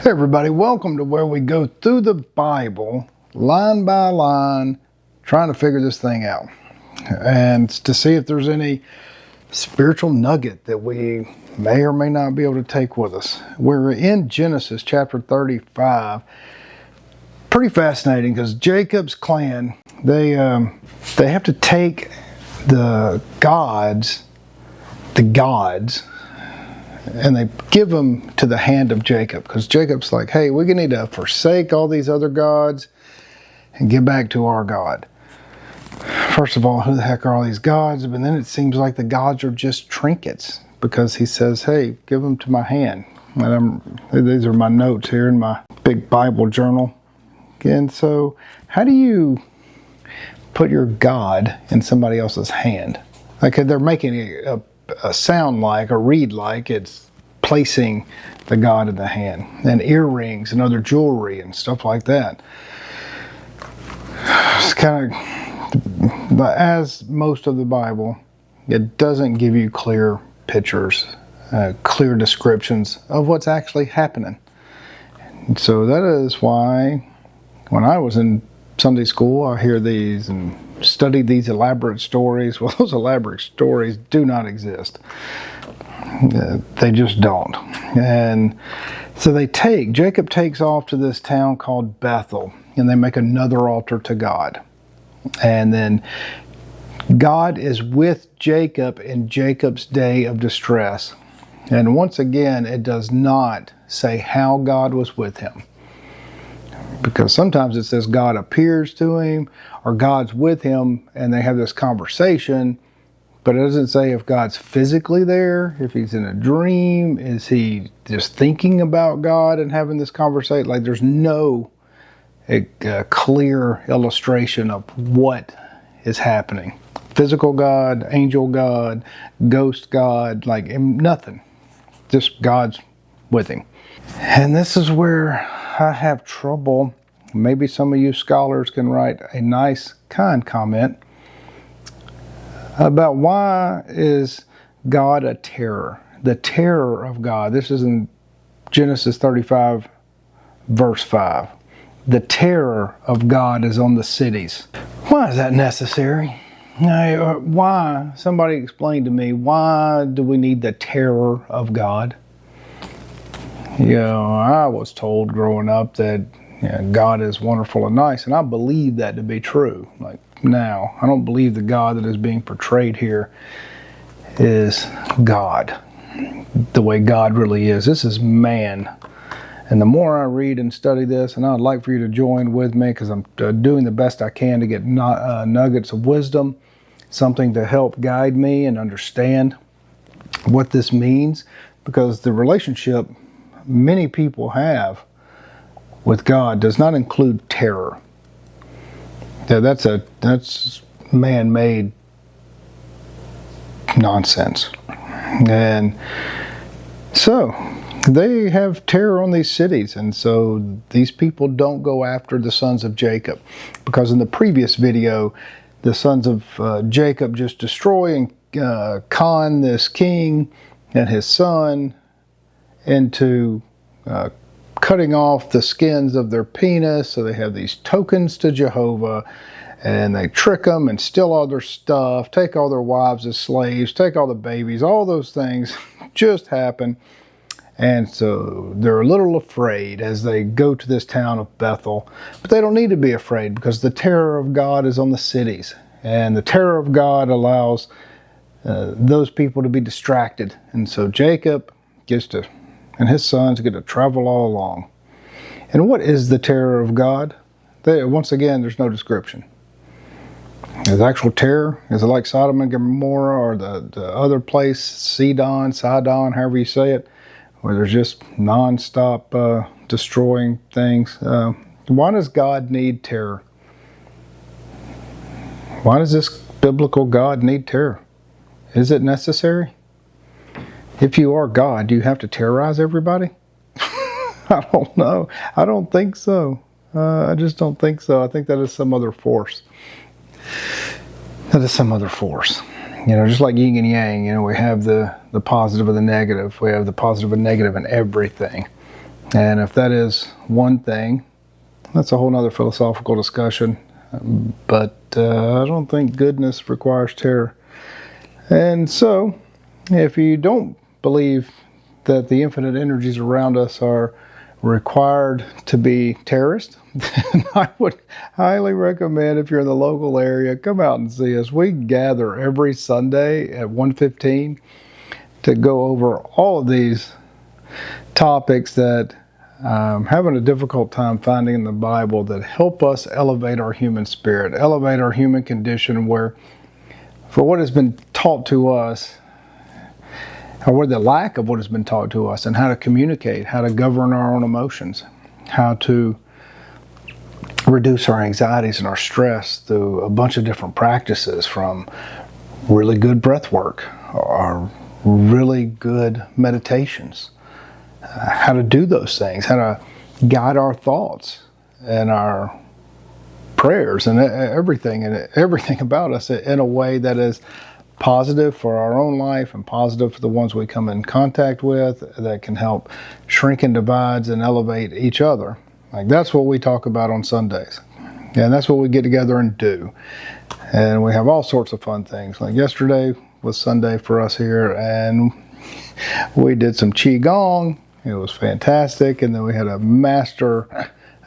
Hey everybody, welcome to where we go through the Bible line by line trying to figure this thing out and to see if there's any spiritual nugget that we may or may not be able to take with us. We're in Genesis chapter 35. Pretty fascinating because Jacob's clan, they have to take the gods, and they give them to the hand of Jacob, because Jacob's like, hey, we need to forsake all these other gods and get back to our God. First of all, who the heck are all these gods? But then it seems like the gods are just trinkets, because he says, hey, give them to my hand. And these are my notes here in my big Bible journal. And so how do you put your God in somebody else's hand? Like they're making a sound like, or read like it's placing the God in the hand, and earrings and other jewelry and stuff like that. It's kind of, but as most of the Bible, it doesn't give you clear pictures, clear descriptions of what's actually happening. And so that is why when I was in Sunday school, I hear these and studied these elaborate stories. Well, those elaborate stories do not exist. They just don't. And so Jacob takes off to this town called Bethel, and they make another altar to God. And then God is with Jacob in Jacob's day of distress. And once again, it does not say how God was with him, because sometimes it says God appears to him or God's with him and they have this conversation, but it doesn't say if God's physically there, if he's in a dream, is he just thinking about God and having this conversation. Like there's no clear illustration of what is happening. Physical God, angel God, ghost God, like nothing. Just God's with him. And this is where I have trouble. Maybe some of you scholars can write a nice, kind comment about why is God a terror? The terror of God. This is in Genesis 35, verse 5. The terror of God is on the cities. Why is that necessary? Why? Somebody explain to me, why do we need the terror of God? I was told growing up that God is wonderful and nice, and I believe that to be true. Like now, I don't believe the God that is being portrayed here is God, the way God really is. This is man. And the more I read and study this, and I'd like for you to join with me, because I'm doing the best I can to get nuggets of wisdom, something to help guide me and understand what this means, because the relationship many people have with God does not include terror. That's man-made nonsense. And so they have terror on these cities, and so these people don't go after the sons of Jacob, because in the previous video the sons of Jacob just destroy and con this king and his son into cutting off the skins of their penis. So they have these tokens to Jehovah, and they trick them and steal all their stuff, take all their wives as slaves, take all the babies. All those things just happen. And so they're a little afraid as they go to this town of Bethel. But they don't need to be afraid, because the terror of God is on the cities. And the terror of God allows those people to be distracted. And so Jacob and his sons get to travel all along. And what is the terror of God? Once again, there's no description. Is actual terror? Is it like Sodom and Gomorrah, or the other place, Sidon, however you say it, where there's just non-stop destroying things? Why does God need terror? Why does this biblical God need terror? Is it necessary? If you are God, do you have to terrorize everybody? I don't know. I don't think so. I just don't think so. I think that is some other force. Just like yin and yang, we have the positive and the negative. We have the positive and negative in everything. And if that is one thing, that's a whole nother philosophical discussion. But I don't think goodness requires terror. And so, if you don't believe that the infinite energies around us are required to be terrorists, then I would highly recommend, if you're in the local area, come out and see us. We gather every Sunday at 1:15 to go over all of these topics that I'm having a difficult time finding in the Bible that help us elevate our human spirit, elevate our human condition, where for what has been taught to us, or where the lack of what has been taught to us, and how to communicate, how to govern our own emotions, how to reduce our anxieties and our stress through a bunch of different practices, from really good breath work or really good meditations, how to do those things, how to guide our thoughts and our prayers and everything about us in a way that is positive for our own life and positive for the ones we come in contact with, that can help shrink divides and elevate each other. Like, that's what we talk about on Sundays. And that's what we get together and do. And we have all sorts of fun things. Like yesterday was Sunday for us here, and we did some Qigong. It was fantastic. And then we had a master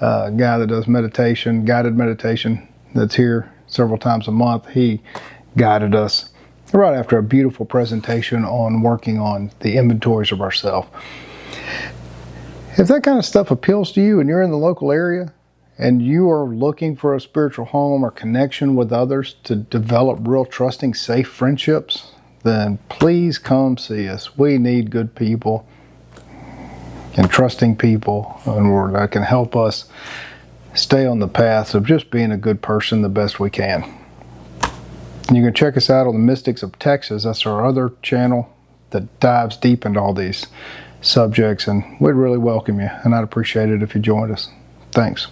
guy that does meditation, guided meditation, that's here several times a month. He guided us right after a beautiful presentation on working on the inventories of ourselves. If that kind of stuff appeals to you and you're in the local area and you are looking for a spiritual home or connection with others to develop real trusting, safe friendships, then please come see us. We need good people and trusting people, and that can help us stay on the path of just being a good person the best we can. You can check us out on the Mystics of Texas. That's our other channel that dives deep into all these subjects, and we'd really welcome you, and I'd appreciate it if you joined us. Thanks.